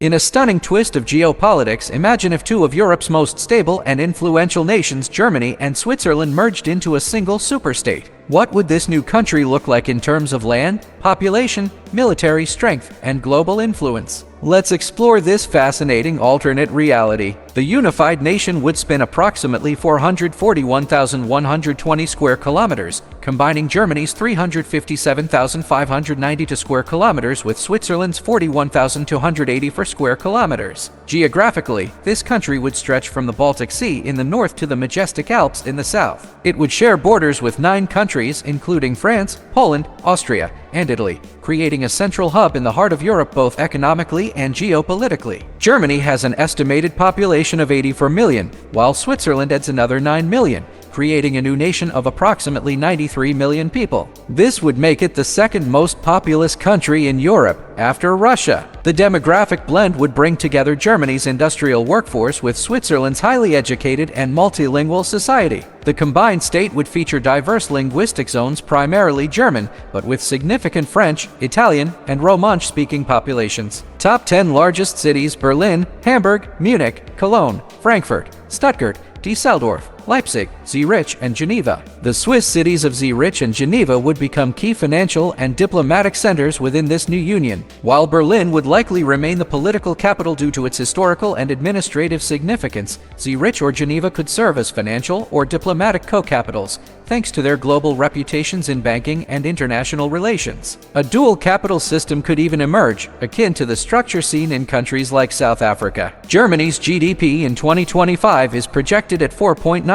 In a stunning twist of geopolitics, imagine if two of Europe's most stable and influential nations, Germany and Switzerland, merged into a single superstate. What would this new country look like in terms of land, population, military strength, and global influence? Let's explore this fascinating alternate reality. The unified nation would span approximately 441,120 square kilometers, combining Germany's 357,592 square kilometers with Switzerland's 41,284 square kilometers. Geographically, this country would stretch from the Baltic Sea in the north to the majestic Alps in the south. It would share borders with 9 countries, including France, Poland, Austria, and Italy, creating a central hub in the heart of Europe both economically and geopolitically. Germany has an estimated population of 84 million, while Switzerland adds another 9 million, creating a new nation of approximately 93 million people. This would make it the second most populous country in Europe, after Russia. The demographic blend would bring together Germany's industrial workforce with Switzerland's highly educated and multilingual society. The combined state would feature diverse linguistic zones, primarily German, but with significant French, Italian, and Romansh-speaking populations. Top 10 largest cities: Berlin, Hamburg, Munich, Cologne, Frankfurt, Stuttgart, Düsseldorf, Leipzig, Zurich, and Geneva. The Swiss cities of Zurich and Geneva would become key financial and diplomatic centers within this new union, while Berlin would likely remain the political capital due to its historical and administrative significance. Zurich or Geneva could serve as financial or diplomatic co-capitals, thanks to their global reputations in banking and international relations. A dual capital system could even emerge, akin to the structure seen in countries like South Africa. Germany's GDP in 2025 is projected at $4.9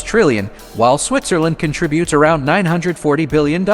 trillion, while Switzerland contributes around $940 billion.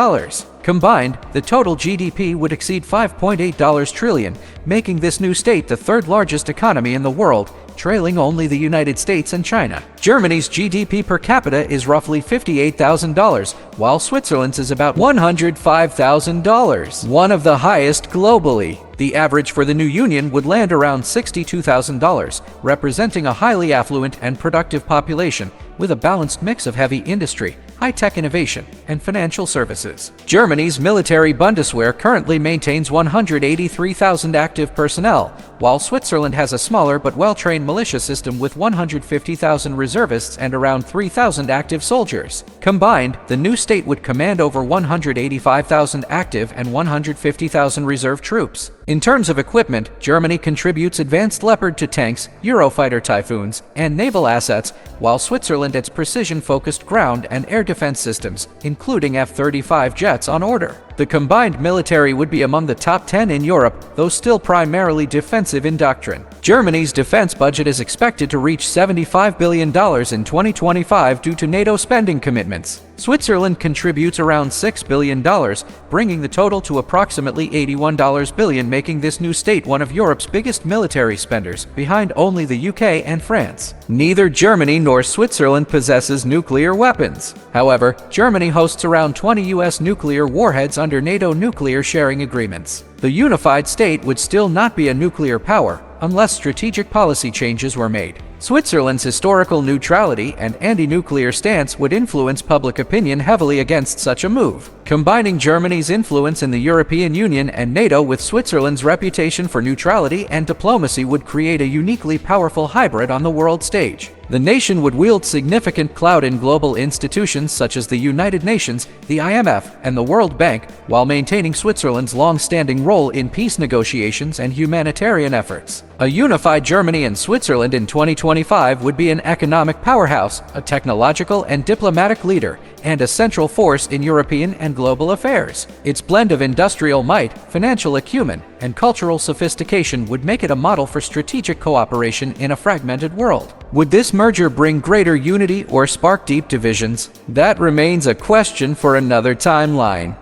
Combined, the total GDP would exceed $5.8 trillion, making this new state the third largest economy in the world, trailing only the United States and China. Germany's GDP per capita is roughly $58,000, while Switzerland's is about $105,000, one of the highest globally. The average for the new union would land around $62,000, representing a highly affluent and productive population, with a balanced mix of heavy industry, high-tech innovation, and financial services. Germany's military Bundeswehr currently maintains 183,000 active personnel, while Switzerland has a smaller but well-trained militia system with 150,000 reservists and around 3,000 active soldiers. Combined, the new state would command over 185,000 active and 150,000 reserve troops. In terms of equipment, Germany contributes advanced Leopard 2 tanks, Eurofighter Typhoons, and naval assets, while Switzerland adds precision-focused ground and air defense systems, including F-35 jets on order. The combined military would be among the top 10 in Europe, though still primarily defensive in doctrine. Germany's defense budget is expected to reach $75 billion in 2025 due to NATO spending commitments. Switzerland contributes around $6 billion, bringing the total to approximately $81 billion, making this new state one of Europe's biggest military spenders, behind only the UK and France. Neither Germany nor Switzerland possesses nuclear weapons. However, Germany hosts around 20 US nuclear warheads under NATO nuclear sharing agreements. The unified state would still not be a nuclear power unless strategic policy changes were made. Switzerland's historical neutrality and anti-nuclear stance would influence public opinion heavily against such a move. Combining Germany's influence in the European Union and NATO with Switzerland's reputation for neutrality and diplomacy would create a uniquely powerful hybrid on the world stage. The nation would wield significant clout in global institutions such as the United Nations, the IMF, and the World Bank, while maintaining Switzerland's long-standing role in peace negotiations and humanitarian efforts. A unified Germany and Switzerland in 2025 would be an economic powerhouse, a technological and diplomatic leader, and a central force in European and global affairs. Its blend of industrial might, financial acumen, and cultural sophistication would make it a model for strategic cooperation in a fragmented world. Would this merger bring greater unity or spark deep divisions? That remains a question for another timeline.